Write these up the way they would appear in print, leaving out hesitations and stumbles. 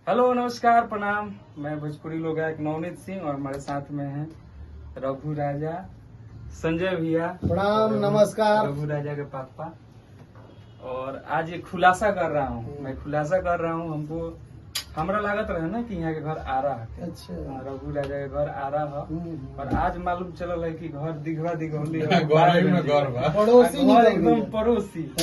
Hello नमस्कार प्रणाम। मैं भोजपुरी लोग गायक नवनीत सिंह और हमारे साथ में हैं रघु राजा, संजय भैया। प्रणाम, नमस्कार। रघु राजा के पापा। और आज ये खुलासा कर रहा हूँ, मैं खुलासा कर रहा हूँ। हमरा लागत रहे ना कि यहाँ के घर आ रहा है। अच्छा। रघु राजा के घर आ रहा है और आज मालूम चलल है कि घर दिघवा दिघौली पड़ोसी एकदम पड़ोसी।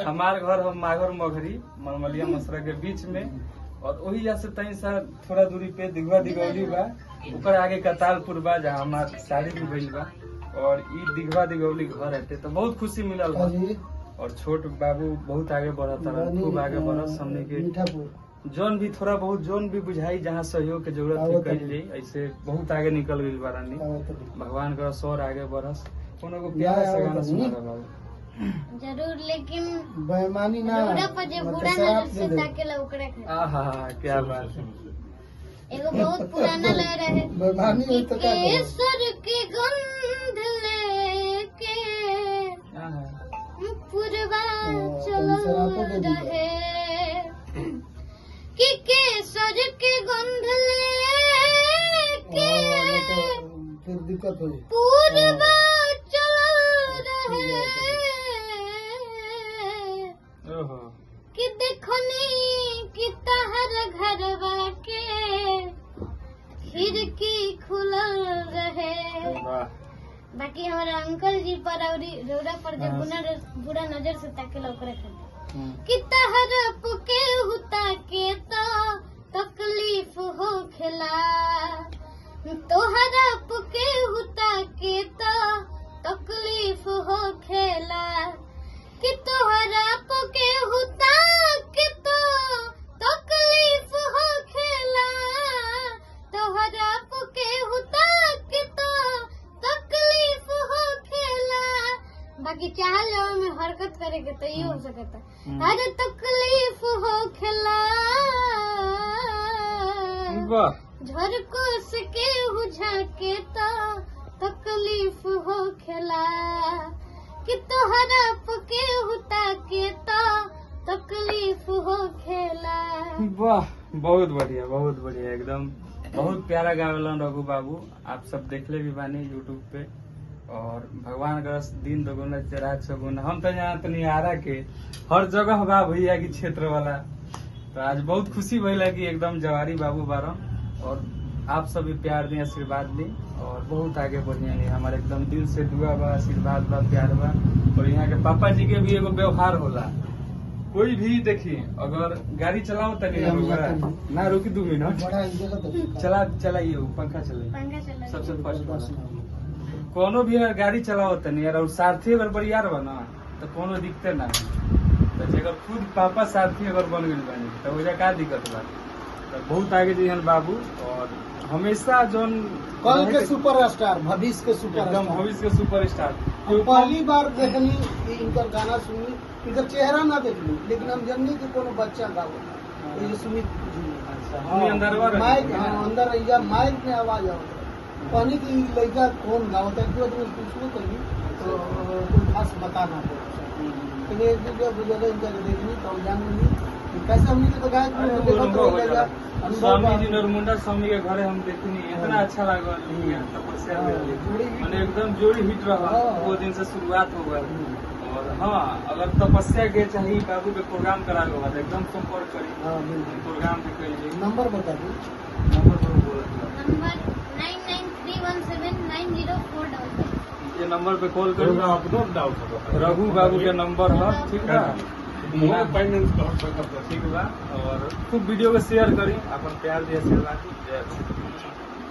हमारे घर हम माघर मघरी मलमलिया मसरा के बीच में, और वही जैसे से तई सा थोड़ा दूरी पे दिघवा दिघौली बा, ऊपर आगे कतालपुर बा जहाँ हमार शादी भी भइल बा। और ई दिघवा दिघौली घर हटे तो बहुत खुशी मिलल है। और छोट बाबू बहुत आगे बढ़ता रहा, खूब आगे बढ़त। हमने के जोन भी थोड़ा बहुत जोन भी बुझाई जहाँ सहयोग के जरूरत है कल जाई, ऐसे बहुत आगे निकल गई बारानी। भगवान का सौर आगे बढ़स। कोनो को प्यारा से गाना सुना रहा जरूर, लेकिन बेईमानी ना बुरा नजर से ताकेला ओकरा के। आहा क्या बात है। एगो बहुत पुराना लहर है बेईमानी हो तो क्या करें? केसर के गंध लेके पुरवा चलल रहे, कि केसर के गंध लेके फिर दिक्कत हो पुरवा चलल रहे, कि देखनी कि तहर घरवा के खिड़की खुलल रहे। बाकी हमारा अंकल जी पर और रौरा पर जब बुरा नजर से ताकेला ओकरा खातिर कि तहर पुके हुता के तो तकलीफ हो खेला, तोहरा पुके हुता के तो तकलीफ हो खेला, कि तोहरा पुके हुता के तो तकलीफ हो खेला, तोहरा पुके हुता के तो तकलीफ हो खेला। बाकी चाह जाओ में हरकत करे के तो ये हो सकता है, अरे तकलीफ हो खेला, झरकोस के हुझा के तो तकलीफ हो खेला, कि तोहरा पके हुता के तो तकलीफ हो खेला। वाह, बहुत बढ़िया एकदम। बहुत प्यारा गावेलन रघु बाबू। आप सब देखले भी बानी यूट्यूब पे। और भगवान का दिन दोगुना रात चौगुना। हम तो यहाँ तनी आरा के हर जगह बा भैया की क्षेत्र वाला। तो आज बहुत खुशी भइला कि एकदम जवारी बाबू बारन। और आप सब भी प्यार दी, आशीर्वाद दी और बहुत आगे बढ़िया नहीं। हमारे एकदम दिल से दुआ बा, आशीर्वाद बा, प्यार बा। और यहाँ के पापा जी के भी एगो व्यवहार होला। कोई भी देखिए, अगर गाड़ी चलाओ तक ना रुकी 2 मिनट चलाइए, पंखा चलाइए सबसे फर्स्ट। कोनो भी अगर गाड़ी चलाओ तनी और सारथी अगर बरियार बना तो कोनो दिक्कत ना है। तो अगर खुद पापा सारथी अगर बन गई बनी तो वजह का दिक्कत बा। तो बहुत आगे जी बाबू। और हमेशा जोन कल के सुपरस्टार, भविष्य के एकदम सुपरस्टार, भविष्य के सुपरस्टार। पहली बार देखनी इनकर गाना सुनी, इनकर चेहरा ना देखली, लेकिन हम जननी कि कोनो बच्चा गावत है। ये सुमित अंदर या माइक में आवाज आवत पानी की लड़का कौन गावत है, क्यों तुम पूछो कहीं तो कोई खास बताना तो एक जगह इनका देखनी तो जान कैसे हमने तो गायक स्वामी जी नरमुंडा स्वामी के घरे हम देखनी, इतना अच्छा लगा। तपस्या मैंने एकदम जोड़ी हिट रहा, वो दिन से शुरुआत हो गई। और हाँ, अगर तपस्या के चाहिए बाबू के प्रोग्राम करा होगा तो एकदम संपर्क करी, प्रोग्राम भी करिए। नंबर बता दो, नंबर पर बोला नंबर 99317904 ये नंबर पे कॉल करो। रघु बाबू के नंबर है, ठीक है। ठीक बा। और खूब वीडियो को शेयर करी, अपन प्यार दिया, आशीर्वाद दी। जय